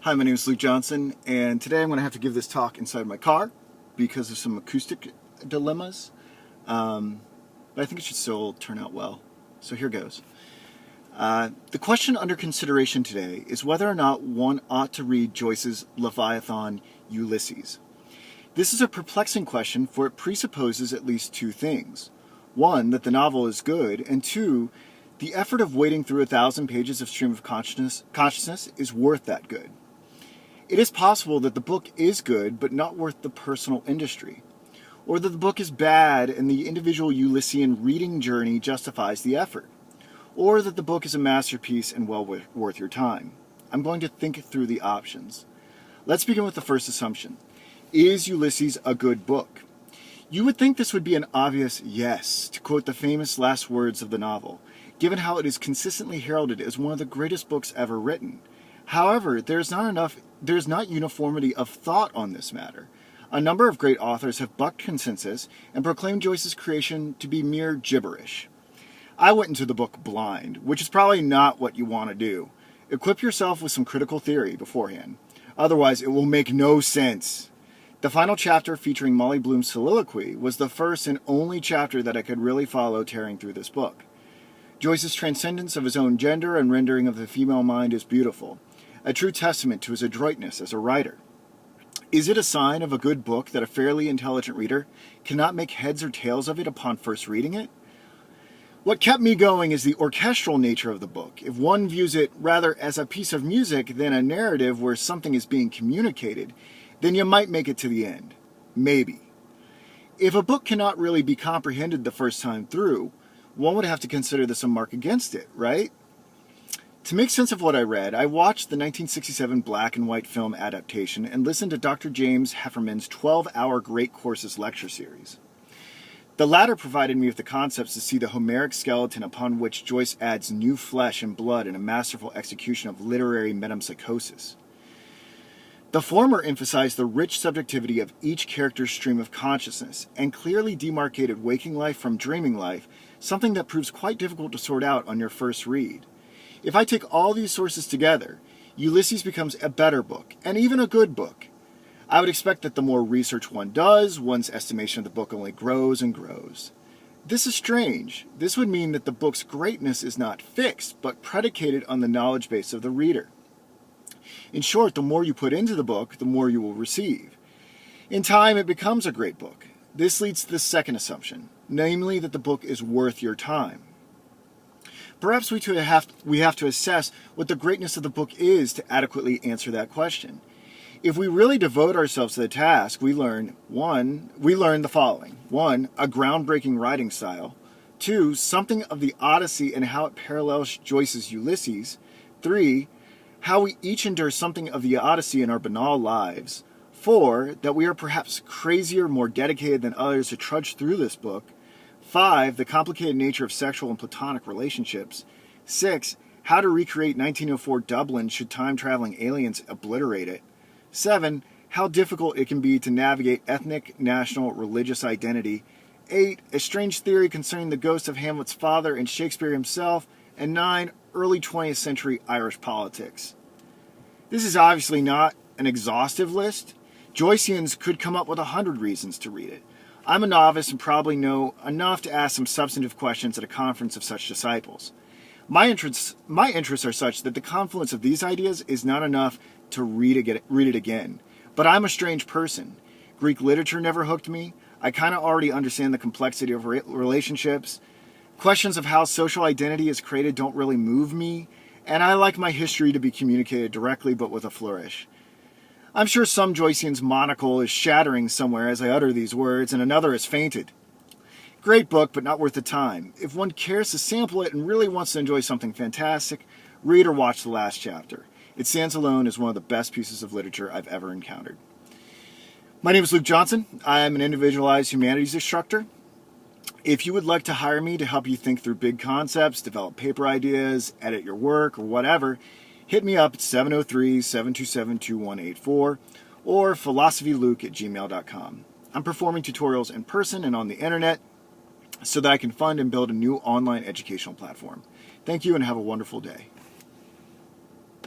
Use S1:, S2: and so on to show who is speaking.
S1: Hi, my name is Luke Johnson, and today I'm going to have to give this talk inside my car because of some acoustic dilemmas. But I think it should still turn out well. So here goes. The question under consideration today is whether or not one ought to read Joyce's Leviathan Ulysses. This is a perplexing question, for it presupposes at least two things. One, that the novel is good, and two, the effort of wading through 1,000 pages of stream of consciousness is worth that good. It is possible that the book is good, but not worth the personal industry, or that the book is bad and the individual Ulyssian reading journey justifies the effort, or that the book is a masterpiece and well worth your time. I'm going to think through the options. Let's begin with the first assumption. Is Ulysses a good book? You would think this would be an obvious yes, to quote the famous last words of the novel, given how it is consistently heralded as one of the greatest books ever written. However, there's not uniformity of thought on this matter. A number of great authors have bucked consensus and proclaimed Joyce's creation to be mere gibberish. I went into the book blind, which is probably not what you want to do. Equip yourself with some critical theory beforehand. Otherwise, it will make no sense. The final chapter, featuring Molly Bloom's soliloquy, was the first and only chapter that I could really follow tearing through this book. Joyce's transcendence of his own gender and rendering of the female mind is beautiful, a true testament to his adroitness as a writer. Is it a sign of a good book that a fairly intelligent reader cannot make heads or tails of it upon first reading it? What kept me going is the orchestral nature of the book. If one views it rather as a piece of music than a narrative where something is being communicated, then you might make it to the end. Maybe. If a book cannot really be comprehended the first time through, one would have to consider this a mark against it, right? To make sense of what I read, I watched the 1967 black and white film adaptation and listened to Dr. James Hefferman's 12-hour Great Courses lecture series. The latter provided me with the concepts to see the Homeric skeleton upon which Joyce adds new flesh and blood in a masterful execution of literary metempsychosis. The former emphasized the rich subjectivity of each character's stream of consciousness and clearly demarcated waking life from dreaming life, something that proves quite difficult to sort out on your first read. If I take all these sources together, Ulysses becomes a better book, and even a good book. I would expect that the more research one does, one's estimation of the book only grows and grows. This is strange. This would mean that the book's greatness is not fixed, but predicated on the knowledge base of the reader. In short, the more you put into the book, the more you will receive. In time, it becomes a great book. This leads to the second assumption, namely that the book is worth your time. Perhaps we have to assess what the greatness of the book is to adequately answer that question. If we really devote ourselves to the task, we learn the following. 1, a groundbreaking writing style. 2, something of the Odyssey and how it parallels Joyce's Ulysses. 3, how we each endure something of the Odyssey in our banal lives. 4, that we are perhaps crazier, more dedicated than others to trudge through this book. 5, the complicated nature of sexual and platonic relationships. 6, how to recreate 1904 Dublin should time-traveling aliens obliterate it. 7, how difficult it can be to navigate ethnic, national, religious identity. 8, a strange theory concerning the ghost of Hamlet's father and Shakespeare himself. And 9, early 20th century Irish politics. This is obviously not an exhaustive list. Joyceans could come up with 100 reasons to read it. I'm a novice and probably know enough to ask some substantive questions at a conference of such disciples. My interests are such that the confluence of these ideas is not enough to read it again. But I'm a strange person. Greek literature never hooked me. I kind of already understand the complexity of relationships. Questions of how social identity is created don't really move me. And I like my history to be communicated directly but with a flourish. I'm sure some Joycean's monocle is shattering somewhere as I utter these words, and another has fainted. Great book, but not worth the time. If one cares to sample it and really wants to enjoy something fantastic, read or watch the last chapter. It stands alone as one of the best pieces of literature I've ever encountered. My name is Luke Johnson. I am an individualized humanities instructor. If you would like to hire me to help you think through big concepts, develop paper ideas, edit your work, or whatever, hit me up at 703-727-2184 or philosophyluke@gmail.com. I'm performing tutorials in person and on the internet so that I can fund and build a new online educational platform. Thank you and have a wonderful day.